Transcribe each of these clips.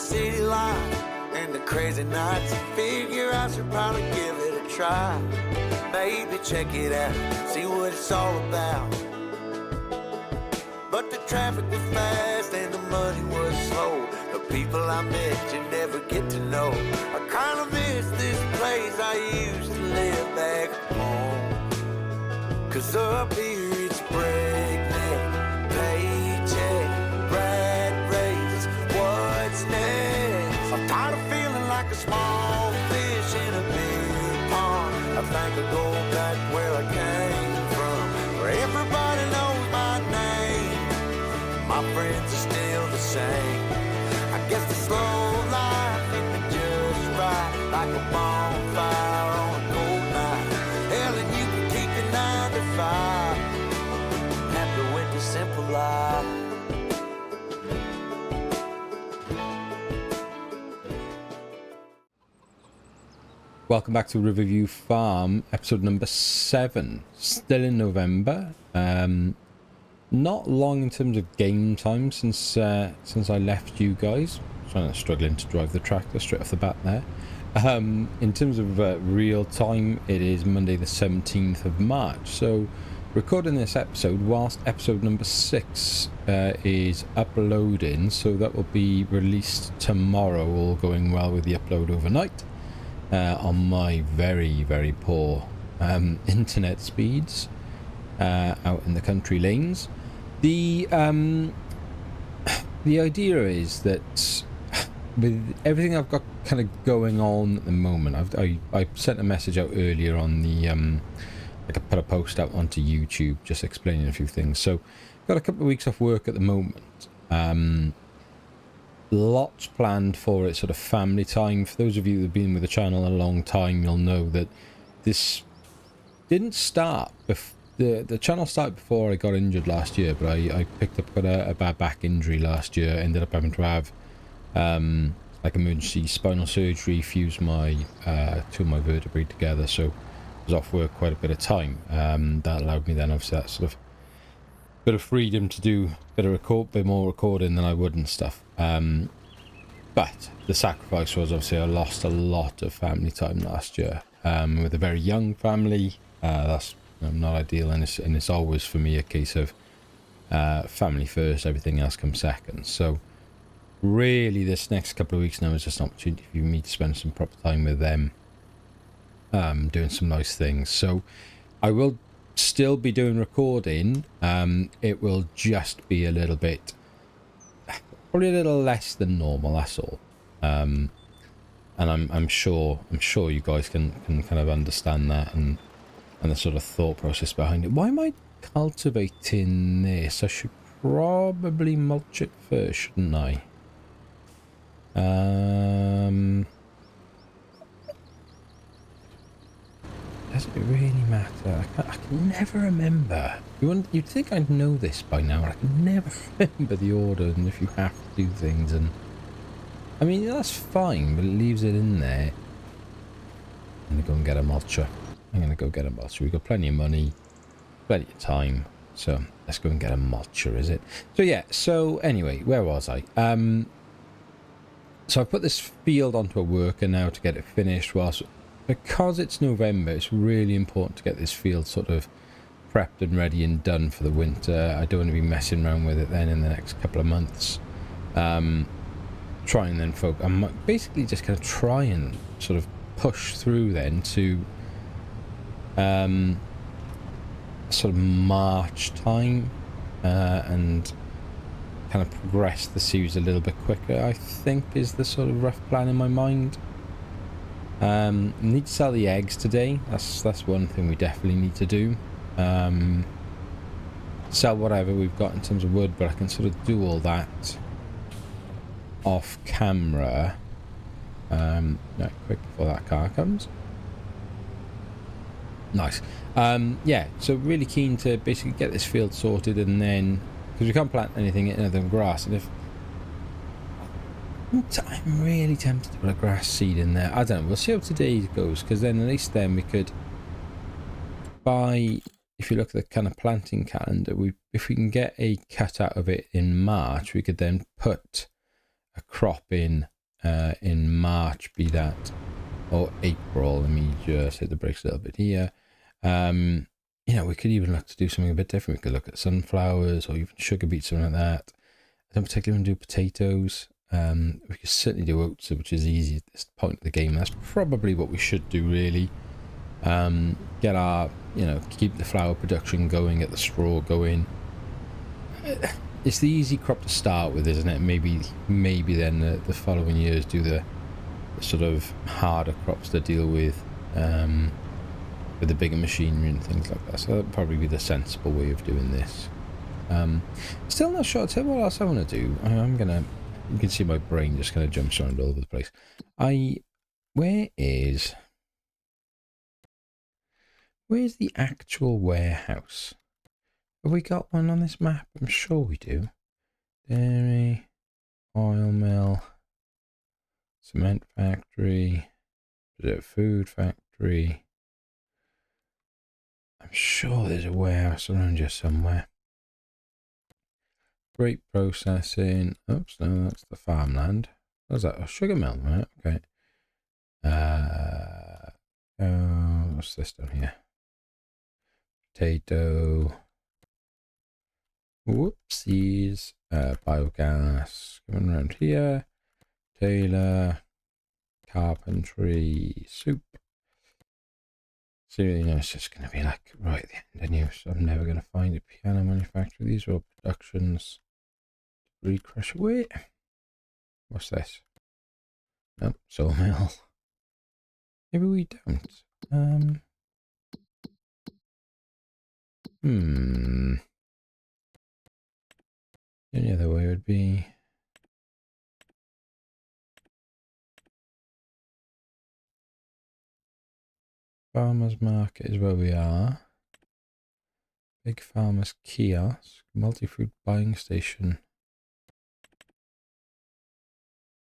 city life and the crazy nights. Figure I should probably give it a try. Maybe check it out, see what it's all about. But the traffic was fast and the money was slow. The people I met you never get to know. I kinda miss this place I used to live back home. Cause up here it's breakneck, paycheck, rat race, what's next? I'm tired of feeling like a small fish in a big pond. I think I'll go back where I came from, where everybody knows my name. My friends are still the same. I guess the slow life hit me just right, like a bonfire on a cold night. Hell, and you can keep your 9 to 5, have to win the simple life. Welcome back to Riverview Farm, episode number 7. Still in November. Not long in terms of game time since I left you guys. Struggling to drive the tractor straight off the bat there. In terms of real time, it is Monday the 17th of March. So recording this episode whilst episode number 6 is uploading. So that will be released tomorrow, all going well with the upload overnight. On my very, very poor internet speeds out in the country lanes. The idea is that with everything I've got kind of going on at the moment, I sent a message out earlier on the I put a post out onto YouTube just explaining a few things. So got a couple of weeks off work at the moment. Lots planned for it, sort of family time. For those of you that have been with the channel a long time, you'll know that this didn't start. The channel started before I got injured last year, but I got a bad back injury last year. Ended up having to have like emergency spinal surgery, fuse my 2 of my vertebrae together. So I was off work quite a bit of time. That allowed me then, obviously, that sort of bit of freedom to do bit more recording than I would and stuff. But the sacrifice was obviously I lost a lot of family time last year with a very young family. That's not ideal, and it's always for me a case of family first, everything else comes second. So really this next couple of weeks now is just an opportunity for me to spend some proper time with them, doing some nice things. So I will still be doing recording. It will just be a little bit, probably a little less than normal, that's all. And I'm sure you guys can kind of understand that and the sort of thought process behind it. Why am I cultivating this? I should probably mulch it first, shouldn't I? Does it really matter? I can never remember. You'd think I'd know this by now. I can never remember the order and if you have to do things. And I mean, that's fine, but it leaves it in there. I'm going to go and get a mulcher. We've got plenty of money, plenty of time. So let's go and get a mulcher, is it? So yeah, so anyway, where was I? So I put this field onto a worker now to get it finished because it's November, it's really important to get this field sort of prepped and ready and done for the winter. I don't want to be messing around with it then in the next couple of months. I'm basically just going to try and sort of push through then to sort of March time and kind of progress the series a little bit quicker, I think, is the sort of rough plan in my mind. Need to sell the eggs today. That's one thing we definitely need to do. Sell whatever we've got in terms of wood, but I can sort of do all that off camera. Quick before that car comes. Nice. Yeah, so really keen to basically get this field sorted, and then because we can't plant anything other than grass, and if I'm really tempted to put a grass seed in there. I don't know, we'll see how today goes, because then at least then we could buy, if you look at the kind of planting calendar, if we can get a cut out of it in March, we could then put crop in March, be that, or April. Let me just hit the brakes a little bit here. You know, we could even look to do something a bit different. We could look at sunflowers or even sugar beets, something like that. I don't particularly want to do potatoes. We could certainly do oats, which is easy at this point of the game. That's probably what we should do, really. Get our, you know, keep the flour production going, get the straw going. It's the easy crop to start with, isn't it? Maybe then the following years do the sort of harder crops to deal with the bigger machinery and things like that. So that'd probably be the sensible way of doing this. Still not sure. I'll tell you what else I want to do. I'm gonna. You can see my brain just kind of jumps around all over the place. Where's the actual warehouse? Have we got one on this map? I'm sure we do. Dairy, oil mill, cement factory, food factory. I'm sure there's a warehouse around here somewhere. Grape processing. Oops, no, that's the farmland. What's that? A sugar mill, right? Okay. What's this down here? Potato. Whoopsies. Biogas. Coming around here. Tailor. Carpentry. Soup. So, you know, it's just going to be like right at the end of news. So I'm never going to find a piano manufacturer. These are all productions. Reed crush away. What's this? Nope, sawmill. Maybe we don't. The only other way would be farmers market is where we are. Big farmers kiosk, multi-food buying station.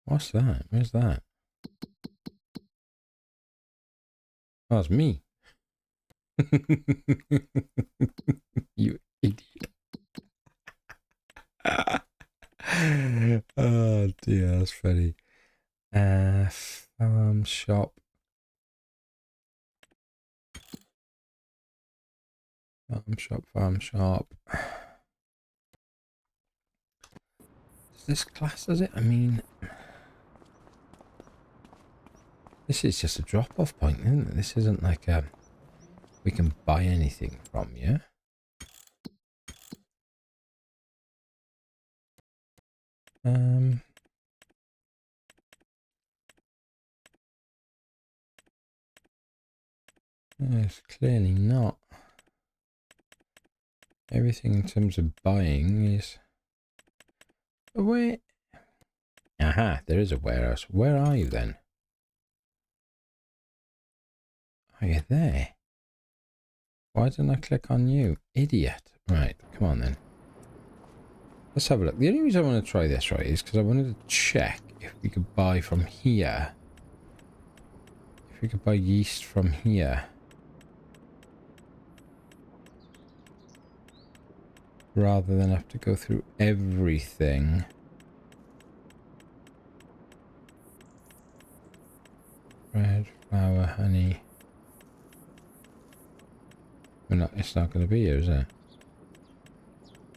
What's that? Where's that? Oh, it's me. You idiot. Oh dear, that's funny. Farm shop. Farm shop. Is this class, is it? I mean, this is just a drop-off point, isn't it? This isn't like we can buy anything from you. It's clearly not. Everything in terms of buying is... Oh, wait. Aha, there is a warehouse. Where are you then? Are you there? Why didn't I click on you? Idiot. Right, come on then. Let's have a look. The only reason I want to try this, right, is because I wanted to check if we could buy from here. If we could buy yeast from here. Rather than have to go through everything. Bread, flour, honey. It's not going to be here, is it?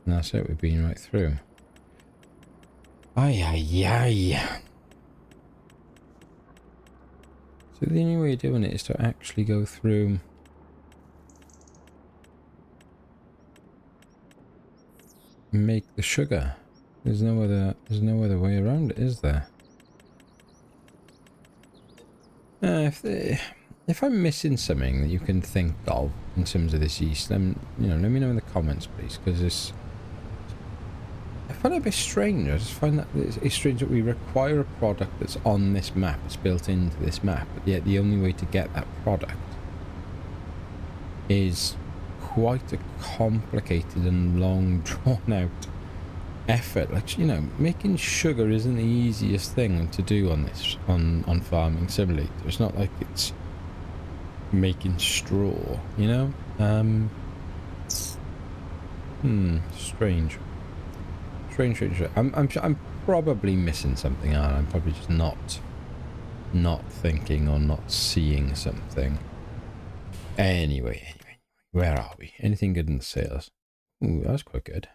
And that's it, we've been right through. Ay, ay, ay. So the only way of doing it is to actually go through... make the sugar. There's no other way around it, is there? If I'm missing something that you can think of in terms of this yeast, then, you know, let me know in the comments, please, because I find it a bit strange. I just find that it's strange that we require a product that's on this map, it's built into this map, but yet the only way to get that product is quite a complicated and long drawn out effort. Like, you know, making sugar isn't the easiest thing to do on this on Farming Simulator. It's not like it's making straw, you know. Strange Strange. I'm probably missing something, and I'm probably just not thinking or not seeing something. Anyway, where are we? Anything good in the sales? Ooh, that's quite good.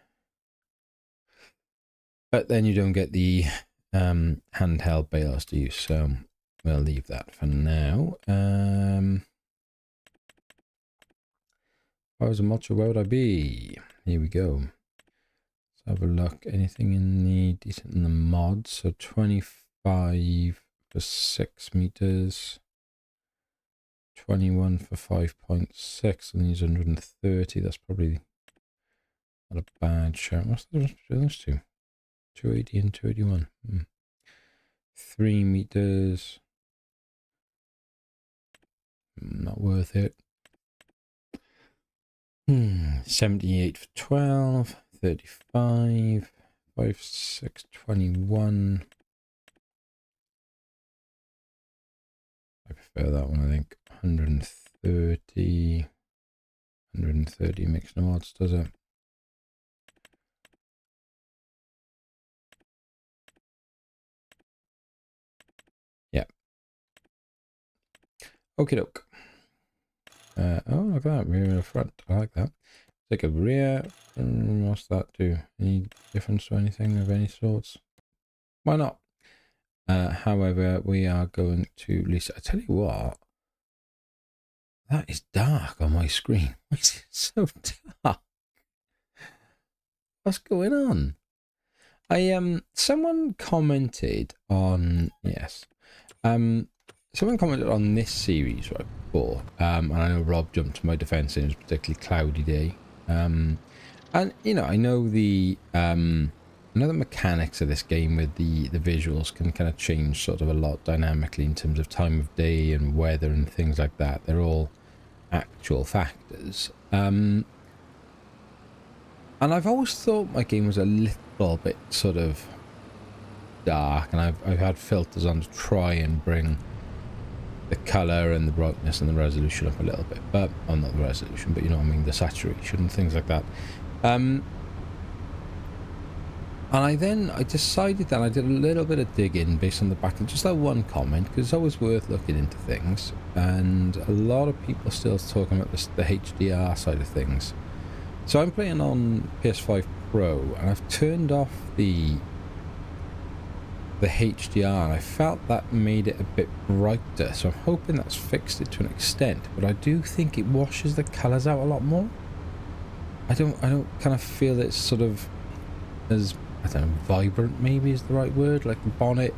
But then you don't get the handheld bales, do you? So we'll leave that for now. How's much where would I be? Here we go. Let's have a look. Anything in the decent in the mods? So 25 for 6 meters. 21 for 5.6, and these 130. That's probably not a bad shot. What's the difference between those two? 280 and 281. 3 meters. Not worth it. 78 for 12, 35, 5, 6, 21. I prefer that one, I think. 130. 130 makes no odds, does it? Yeah. Okie doke. Oh, look at that. Rear and front. I like that. Take a rear. What's that do? Any difference to anything of any sorts? Why not? However, we are going to Lisa. I tell you what. That is dark on my screen. Why is it so dark? What's going on? Someone commented on someone commented on this series right before, and I know Rob jumped to my defence and it was a particularly cloudy day. And you know, I know the mechanics of this game with the visuals can kind of change sort of a lot dynamically in terms of time of day and weather and things like that. They're all actual factors. And I've always thought my game was a little bit sort of dark, and I've had filters on to try and bring the colour and the brightness and the resolution up a little bit, but not the resolution, but you know what I mean, the saturation and things like that. And I decided that I did a little bit of digging based on the back of just that one comment, because it's always worth looking into things, and a lot of people still talking about the HDR side of things. So I'm playing on PS5 Pro, and I've turned off the HDR, and I felt that made it a bit brighter, so I'm hoping that's fixed it to an extent, but I do think it washes the colours out a lot more. I don't kind of feel that it's sort of as, I don't know, vibrant maybe is the right word. Like the bonnet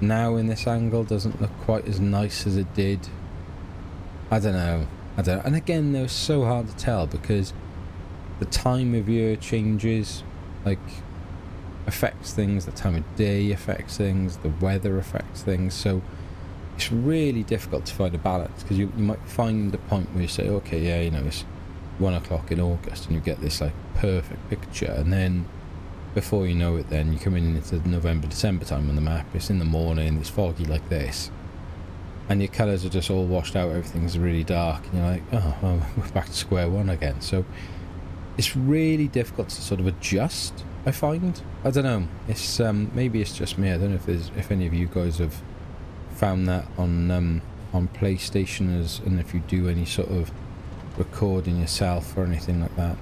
now in this angle doesn't look quite as nice as it did. I don't know. And again, they're so hard to tell because the time of year changes, like affects things, the time of day affects things, the weather affects things, so it's really difficult to find a balance, because you might find a point where you say, okay, yeah, you know, it's 1 o'clock in August and you get this like perfect picture, and then before you know it, then you come into November, December time on the map, it's in the morning, it's foggy like this, and your colours are just all washed out, everything's really dark, and you're like, oh, well, we're back to square one again. So it's really difficult to sort of adjust, I find. I don't know, it's maybe it's just me. I don't know if any of you guys have found that on PlayStation, and if you do any sort of recording yourself or anything like that.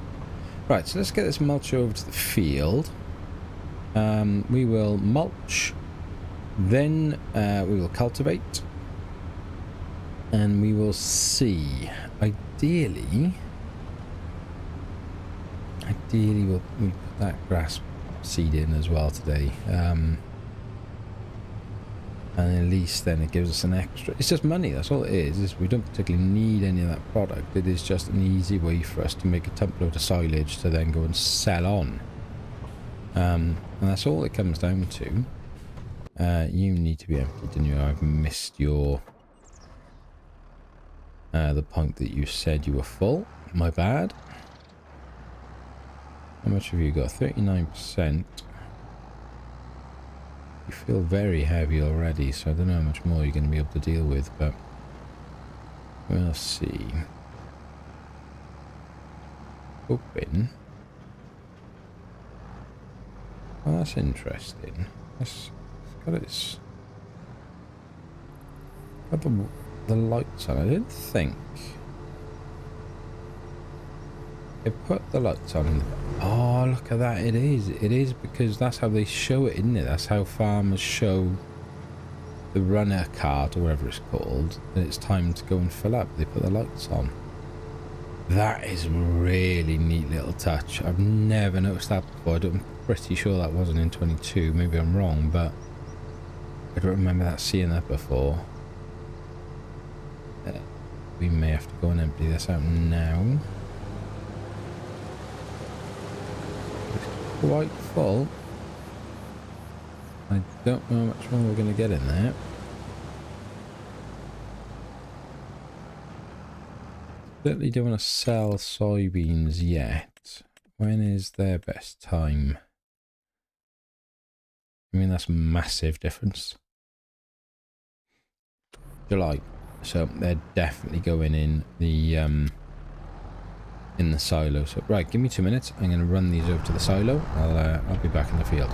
Right, so let's get this mulch over to the field. We will mulch, then we will cultivate, and we will see. Ideally we'll put that grass seed in as well today, and at least then it gives us an extra. It's just money, that's all it is we don't particularly need any of that product. It is just an easy way for us to make a tump load of silage to then go and sell on, and that's all it comes down to. You need to be emptied, didn't you? I've missed your the point that you said you were full, my bad. How much have you got? 39%. You feel very heavy already, so I don't know how much more you're going to be able to deal with, but we'll see. Open. Well, that's interesting. It's got its... got the lights on. I didn't think... They put the lights on in the... Oh, look at that. It is. It is because that's how they show it, isn't it? That's how farmers show the runner cart, or whatever it's called, that it's time to go and fill up. They put the lights on. That is a really neat little touch. I've never noticed that before. I'm pretty sure that wasn't in 22. Maybe I'm wrong, but I don't remember seeing that before. We may have to go and empty this out now. It's quite full. I don't know how much more we're going to get in there. Certainly don't want to sell soybeans yet. When is their best time? I mean, that's a massive difference. July. So they're definitely going in the silo. So right, give me 2 minutes. I'm going to run these over to the silo. I'll be back in the field.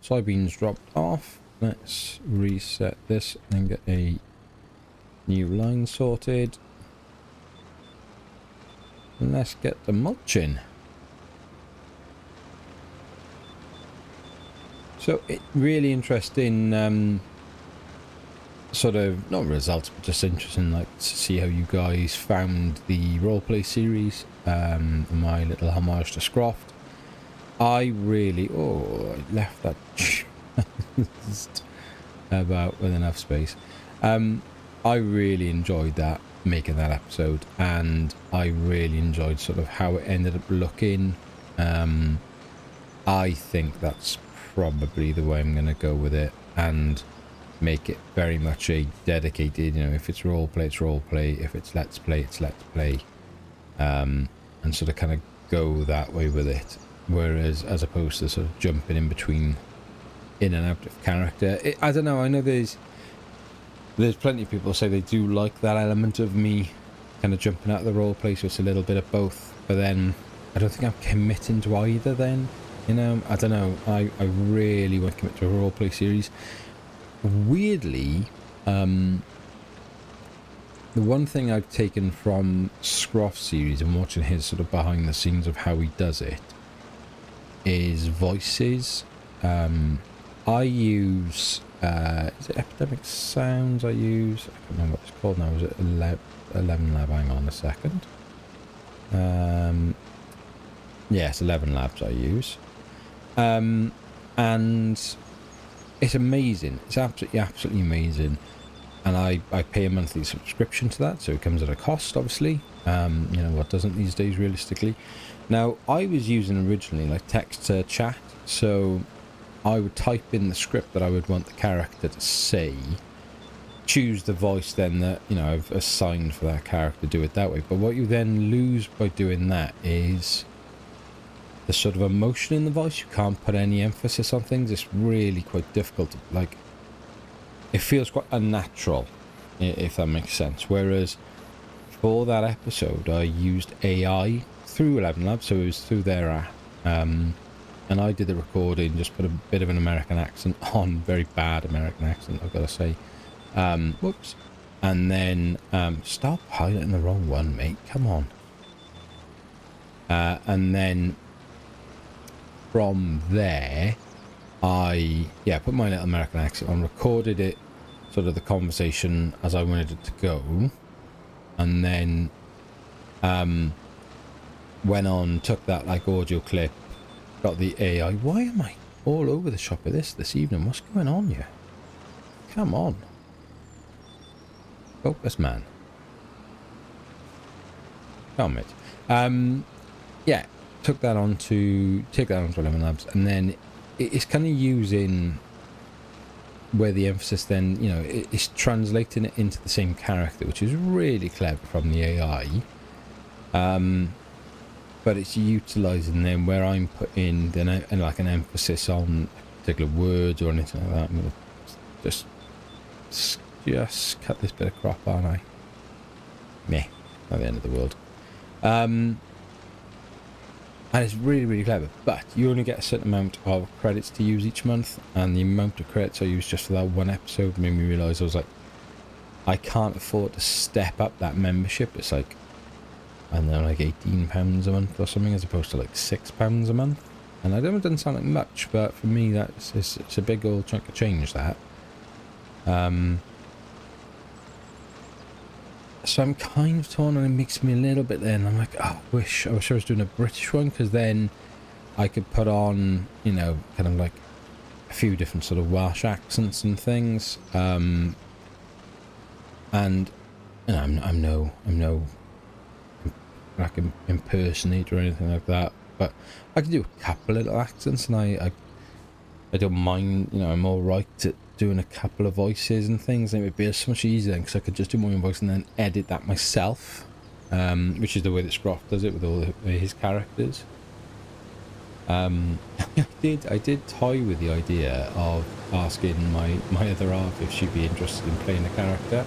Soybeans dropped off. Let's reset this and get a new line sorted. And let's get the mulching. So it really interesting sort of, not results, but just interesting, like, to see how you guys found the roleplay series, my little homage to Scroft. I really, I left that just about with enough space. I really enjoyed that, making that episode, and I really enjoyed sort of how it ended up looking. I think that's probably the way I'm going to go with it, and make it very much a dedicated, if it's roleplay, it's roleplay, if it's let's play, it's let's play, and sort of kind of go that way with it, whereas as opposed to sort of jumping in between, in and out of character. I don't know, I know there's plenty of people say they do like that element of me kind of jumping out of the roleplay, so it's a little bit of both, but then I don't think I'm committing to either then, I don't know, I really want to commit to a roleplay series. Weirdly, the one thing I've taken from Scroff's series and watching his sort of behind the scenes of how he does it is voices. I use, is it Epidemic Sounds I use? I can't remember what it's called now. Is it 11 Lab? Hang on a second. Yes, 11 Labs I use. And it's amazing. It's absolutely amazing. And I pay a monthly subscription to that, so it comes at a cost, obviously. What doesn't these days, realistically. Now, I was using originally like text to chat, so I would type in the script that I would want the character to say, choose the voice then that, I've assigned for that character, do it that way. But what you then lose by doing that is the sort of emotion in the voice. You can't put any emphasis on things. It's really quite difficult. Like, it feels quite unnatural, if that makes sense. Whereas for that episode, I used AI through 11 Labs, so it was through their app. And I did the recording, just put a bit of an American accent on, very bad American accent, I've got to say. Whoops. And then, stop highlighting the wrong one, mate, come on. And then from there, I put my little American accent on, recorded it, sort of the conversation as I wanted it to go, and then went on, took that like audio clip, got the AI. Why am I all over the shop of this evening? What's going on here? Come on. Focus, man. Calm it. Took that on to 11 Labs, and then it's kind of using where the emphasis then, it's translating it into the same character, which is really clever from the AI. But it's utilizing them where I'm putting like an emphasis on particular words or anything like that. I'm gonna just cut this bit of crop, aren't I? Meh, not the end of the world. And it's really, really clever. But you only get a certain amount of credits to use each month. And the amount of credits I used just for that one episode made me realise I was like, I can't afford to step up that membership. It's like, I don't know, like £18 a month or something, as opposed to like £6 a month. And I don't, it doesn't sound like much, but for me, it's a big old chunk of change, that. So I'm kind of torn, and it makes me a little bit there, and I'm like, oh, I wish I was doing a British one, because then I could put on, you know, kind of like a few different sort of Welsh accents and things. And you know, I'm no like impersonator or anything like that, but I can do a couple of little accents, and I don't mind, you know, I'm all right at doing a couple of voices and things, and it would be so much easier because I could just do my own voice and then edit that myself, which is the way that Scroff does it with all his characters. I did toy with the idea of asking my other half if she'd be interested in playing a character,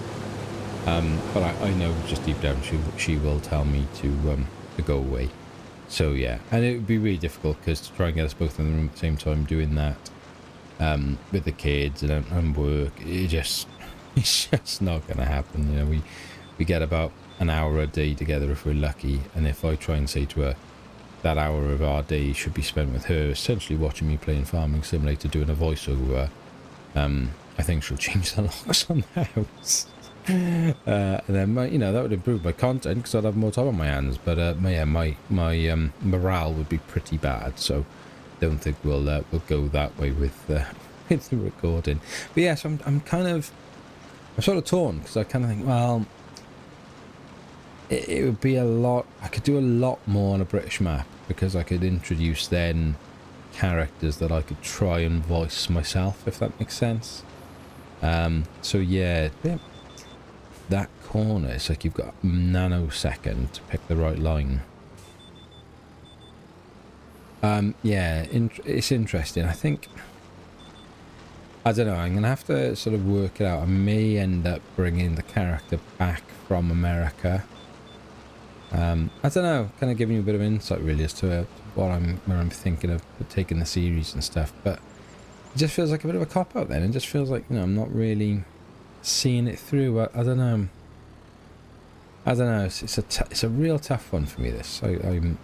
but I know just deep down she will tell me to go away. So yeah, and it would be really difficult because to try and get us both in the room at the same time doing that, with the kids and work, it's just not going to happen. You know, we get about an hour a day together if we're lucky, and if I try and say to her that hour of our day should be spent with her essentially watching me playing Farming Simulator doing a voiceover, I think she'll change the locks on the house. And then that would improve my content because I'd have more time on my hands, but my morale would be pretty bad, so don't think we'll go that way with the recording. But yes, I'm sort of torn, because I kind of think, well, it would be a lot. I could do a lot more on a British map, because I could introduce then characters that I could try and voice myself, if that makes sense. So yeah, that corner, it's like you've got a nanosecond to pick the right line. Yeah, it's interesting. I think, I don't know, I'm going to have to sort of work it out. I may end up bringing the character back from America. I don't know, kind of giving you a bit of insight really as to where I'm thinking of taking the series and stuff, but it just feels like a bit of a cop-out then. It just feels like, you know, I'm not really seeing it through. I don't know. It's a real tough one for me, this. I'm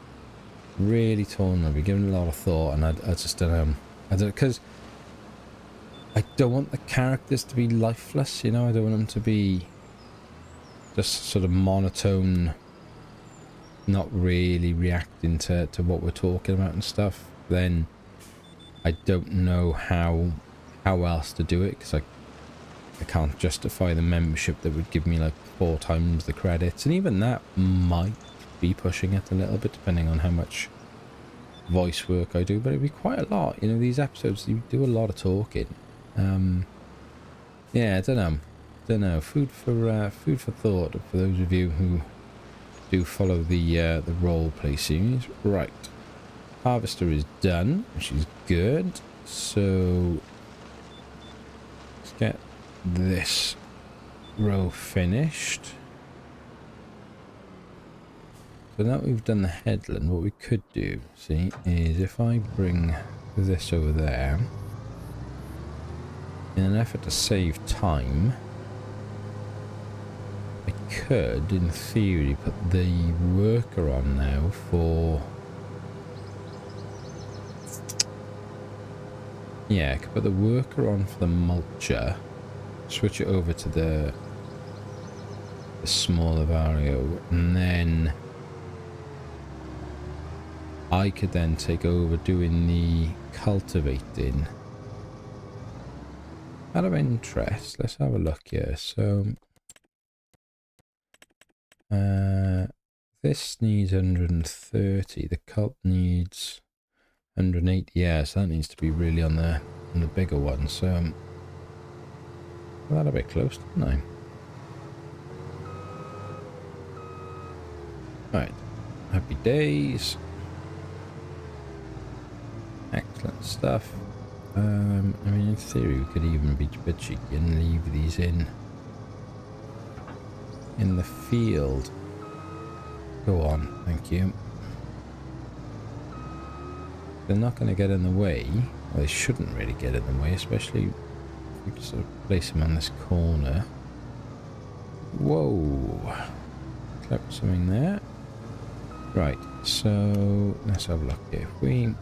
really torn. I've been giving a lot of thought, and I just don't know. Because I don't want the characters to be lifeless, you know. I don't want them to be just sort of monotone, not really reacting to what we're talking about and stuff. Then I don't know how else to do it, because I can't justify the membership that would give me like 4 times the credits, and even that might be pushing it a little bit depending on how much voice work I do, but it'd be quite a lot. You know, these episodes, you do a lot of talking. Yeah, I don't know. Food for thought for those of you who do follow the roleplay series. Right, harvester is done, which is good. So let's get this row finished. So now we've done the headland, what we could do, see, is if I bring this over there, in an effort to save time, I could, in theory, put the worker on now for... Yeah, I could put the worker on for the mulcher, switch it over to the smaller vario, and then I could then take over doing the cultivating. Out of interest, let's have a look here. So this needs 130, the cult needs 180. Yeah, so that needs to be really on the bigger one. So that a bit close, didn't I? Right, happy days. Excellent stuff. I mean, in theory, we could even be a bit cheeky and leave these in the field. Go on, thank you. They're not going to get in the way. Well, they shouldn't really get in the way, especially if we can sort of place them on this corner. Whoa. Clip something there. Right, so let's have a look here. If we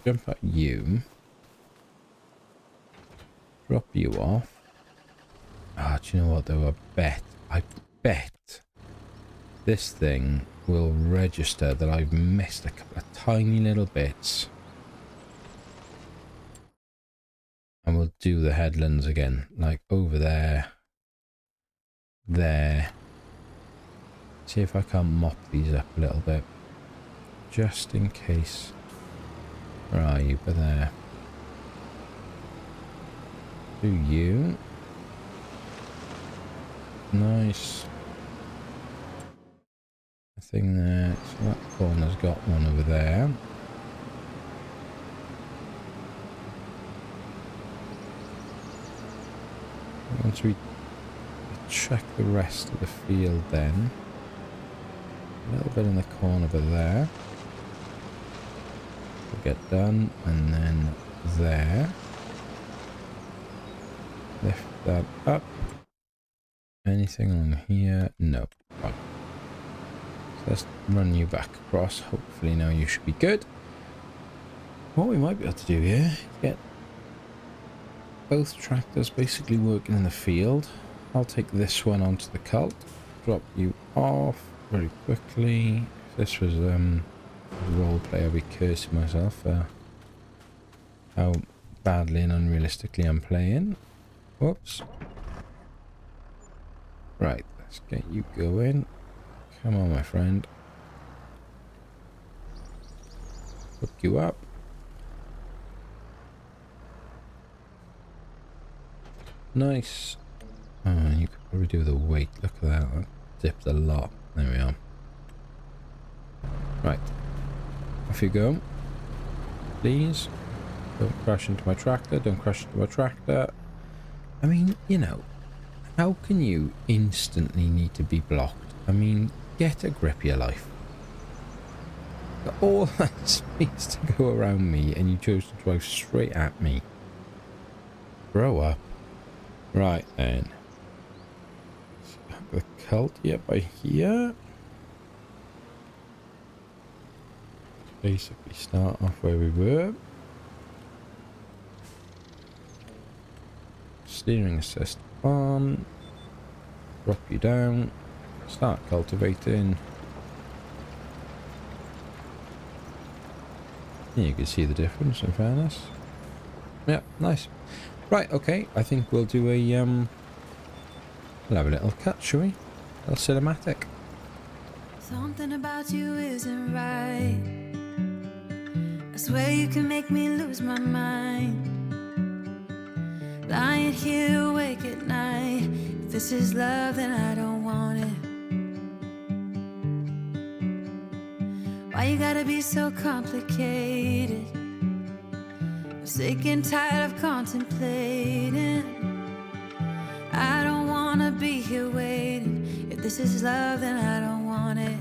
jump at you, drop you off. Ah, do you know what though? I bet this thing will register that I've missed a couple of tiny little bits. And we'll do the headlands again, like over there, there. See if I can't mop these up a little bit, just in case. Where are you? But there. Do you? Nice. A thing there. So that corner's got one over there. Once we check the rest of the field then. A little bit in the corner over there. We'll get done, and then there. Lift that up. Anything on here? No. Right. So let's run you back across. Hopefully now you should be good. What we might be able to do here is get both tractors basically working in the field. I'll take this one onto the cult. Drop you off very quickly. If this was roleplay, I'd be cursing myself for how badly and unrealistically I'm playing. Whoops. Right, let's get you going. Come on, my friend. Hook you up. Nice. Oh, you could probably do the weight. Look at that. That dipped a lot. There we are. Right. Off you go. Please. Don't crash into my tractor. Don't crash into my tractor. I mean, you know, how can you instantly need to be blocked? I mean, get a grip of your life. All that space to go around me and you chose to drive straight at me. Grow up. Right then. The cult, yeah, by here. Basically start off where we were. Steering assist on. Drop you down. Start cultivating. You can see the difference in fairness. Yeah, nice. Right, okay, I think we'll do a we'll have a little cut, shall we? A little cinematic. Something about you isn't right. I swear you can make me lose my mind. Lying here awake at night. If this is love, then I don't want it. Why you gotta be so complicated? I'm sick and tired of contemplating. I don't wanna be here waiting. If this is love, then I don't want it.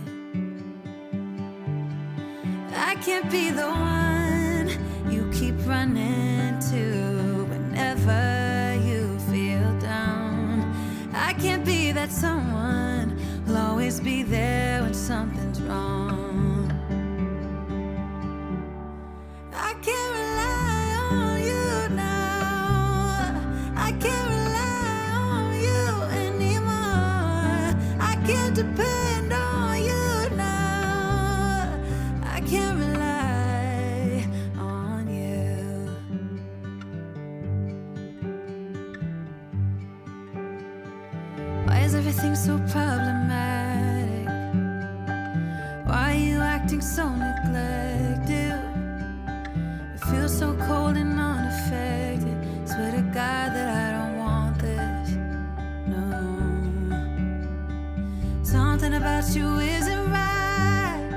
I can't be the one you keep running to whenever you feel down. I can't be that someone who'll always be there when something's wrong. I can't rely on you now. I can't rely on you anymore. I can't depend on you now. I can't rely on you. Why is everything so problematic? Why are you acting so neglected? Feels so cold and unaffected. Swear to God that I don't want this. No. Something about you isn't right.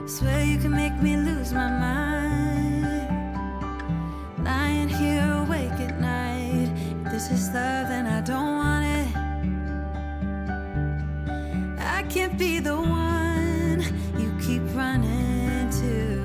Swear you can make me lose my mind. Lying here awake at night. If this is love, then I don't want it. I can't be the one you keep running to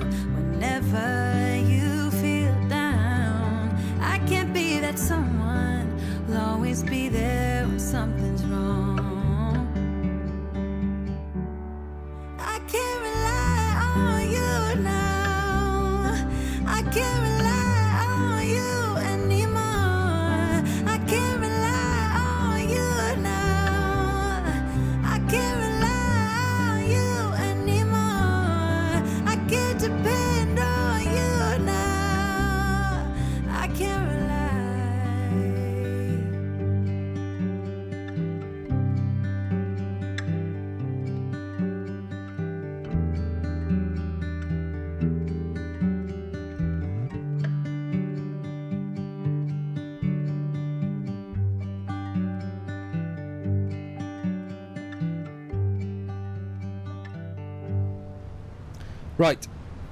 Right,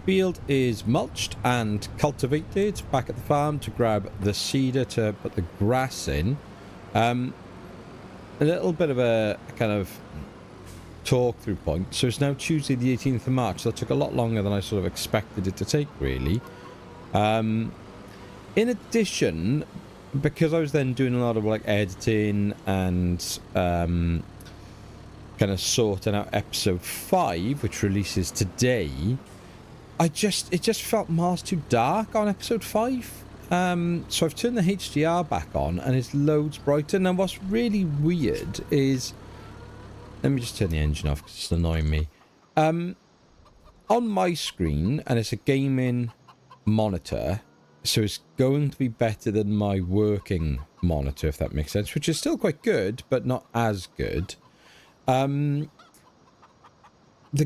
field is mulched and cultivated. Back at the farm to grab the seeder to put the grass in. A little bit of a kind of talk through point. So it's now Tuesday the 18th of March. That took a lot longer than I sort of expected it to take, really. In addition, because I was then doing a lot of like editing and kind of sorting out episode 5, which releases today, it just felt miles too dark on episode 5. So I've turned the HDR back on and it's loads brighter. And what's really weird is, let me just turn the engine off because it's annoying me. On my screen, and it's a gaming monitor, so it's going to be better than my working monitor, if that makes sense, which is still quite good, but not as good. The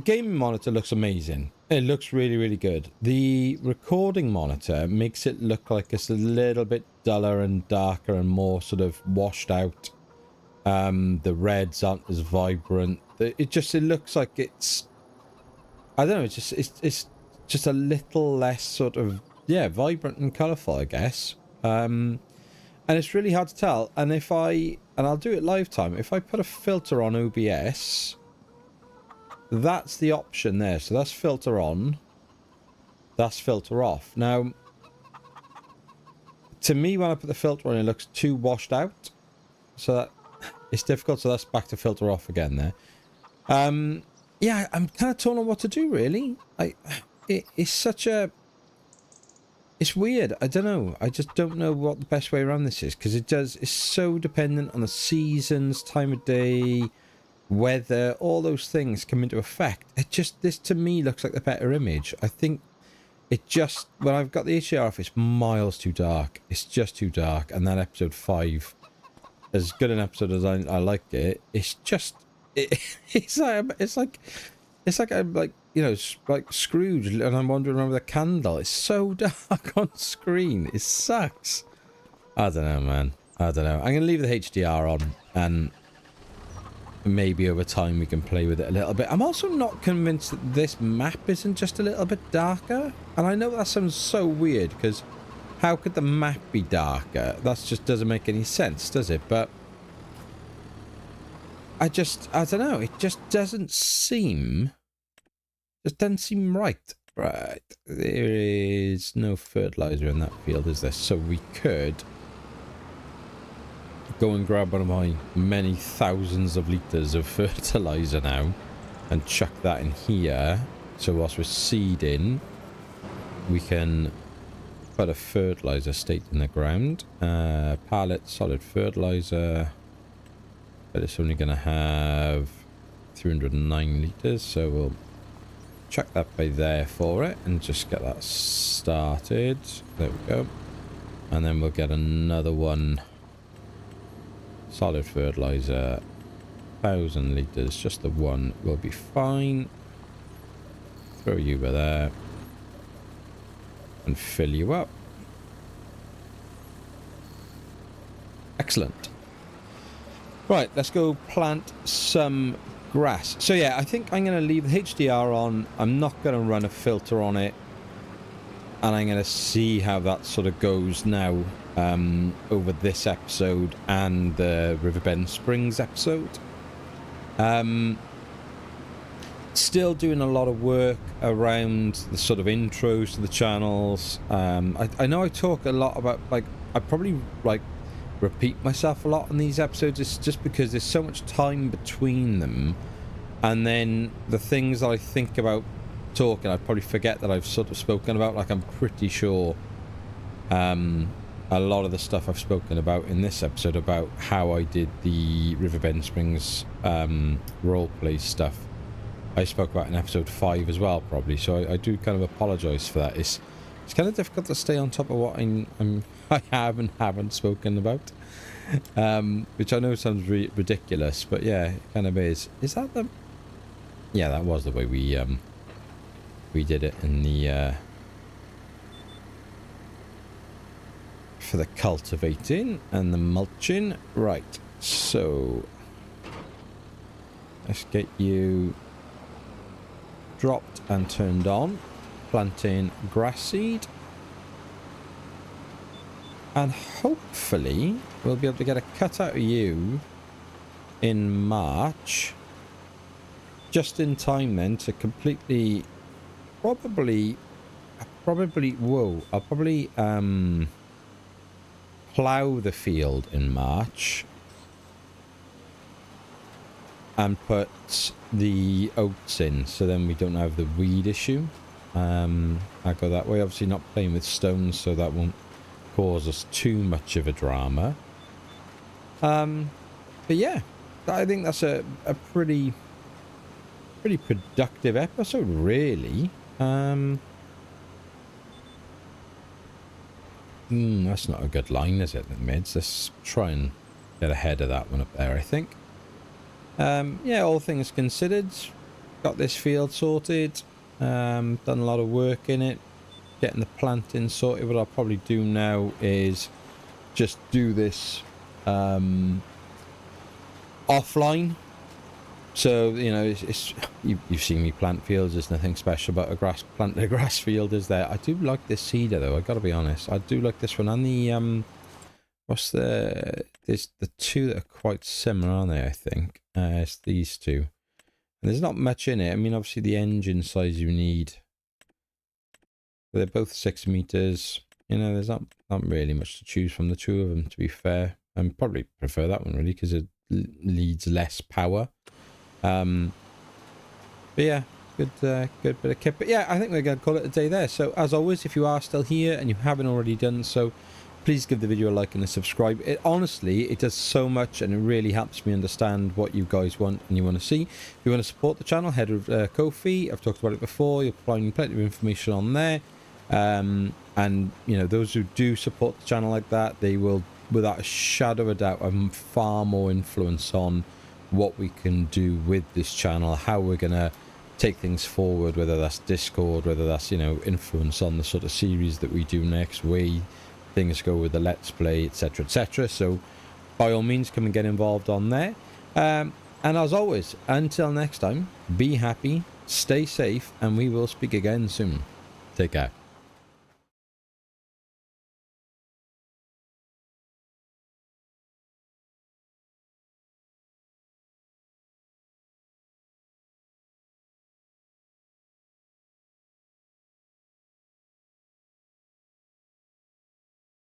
gaming monitor looks amazing. It looks really, really good. The recording monitor makes it look like it's a little bit duller and darker and more sort of washed out. The reds aren't as vibrant. It looks like it's, I don't know, it's just a little less sort of, yeah, vibrant and colourful, I guess. And it's really hard to tell. And I'll do it live time, if I put a filter on OBS, that's the option there. So that's filter on, that's filter off. Now, to me, when I put the filter on, it looks too washed out. So that it's difficult. So that's back to filter off again there. Yeah, I'm kind of torn on what to do, really. It's weird. I don't know. I just don't know what the best way around this is, because it's so dependent on the seasons, time of day, weather, all those things come into effect. This to me looks like the better image. I think when I've got the HDR off, it's miles too dark. It's just too dark. And that episode 5, as good an episode as I like it, it's like I'm like, you know, like Scrooge, and I'm wandering around with a candle. It's so dark on screen. It sucks. I don't know, man. I don't know. I'm gonna leave the HDR on, and maybe over time we can play with it a little bit. I'm also not convinced that this map isn't just a little bit darker. And I know that sounds so weird, because how could the map be darker? That just doesn't make any sense, does it? But I don't know. It just doesn't seem right. Right. There is no fertilizer in that field, is there? So we could go and grab one of my many thousands of litres of fertilizer now and chuck that in here. So whilst we're seeding, we can put a fertilizer stake in the ground. Pallet, solid fertilizer. But it's only going to have 309 litres, so we'll chuck that by there for it and just get that started. There we go. And then we'll get another one. Solid fertilizer, 1,000 litres, just the one will be fine. Throw you by there and fill you up. Excellent. Right, let's go plant some grass. So yeah, I think I'm going to leave the HDR on. I'm not going to run a filter on it. And I'm going to see how that sort of goes now over this episode and the Riverbend Springs episode. Still doing a lot of work around the sort of intros to the channels. I know I talk a lot about, like, I probably like repeat myself a lot in these episodes. It's just because there's so much time between them, and then the things that I think about talking, I probably forget that I've sort of spoken about. Like, I'm pretty sure a lot of the stuff I've spoken about in this episode about how I did the Riverbend Springs roleplay stuff, I spoke about in episode 5 as well, probably. So I do kind of apologise for that. It's kind of difficult to stay on top of what I have and haven't spoken about, which I know sounds ridiculous, but yeah, it kind of is. Is that the? Yeah, that was the way we did it in the for the cultivating and the mulching. Right, so let's get you dropped and turned on, planting grass seed. And hopefully we'll be able to get a cut out of you in March. Just in time then to completely, I'll probably plough the field in March and put the oats in, so then we don't have the weed issue. I go that way, obviously not playing with stones, so that won't cause us too much of a drama. But yeah, I think that's a pretty productive episode, really. That's not a good line, is it, the mids? Let's try and get ahead of that one up there, I think. Yeah, all things considered, got this field sorted, done a lot of work in it, getting the planting sorted. What I'll probably do now is just do this offline. So, you know, you've seen me plant fields. There's nothing special about planting a grass field, is there? I do like this cedar, though. I've got to be honest. I do like this one. And the, there's the two that are quite similar, aren't they, I think? It's these two. And there's not much in it. I mean, obviously, the engine size you need. But they're both 6 meters. You know, there's not really much to choose from the two of them, to be fair. I probably prefer that one, really, because it needs less power. But yeah, good bit of kit. But yeah, I think we're going to call it a day there. So as always, if you are still here and you haven't already done so, please give the video a like and a subscribe. Honestly, it does so much, and it really helps me understand what you guys want and you want to see. If you want to support the channel, head over to Ko-fi. I've talked about it before. You'll find plenty of information on there. And you know, those who do support the channel like that, they will, without a shadow of a doubt, have far more influence on what we can do with this channel, how we're gonna take things forward, whether that's Discord, whether that's, you know, influence on the sort of series that we do next, way things go with the Let's Play, etc, etc. So by all means, come and get involved on there. And as always, until next time, be happy, stay safe, and we will speak again soon. Take care.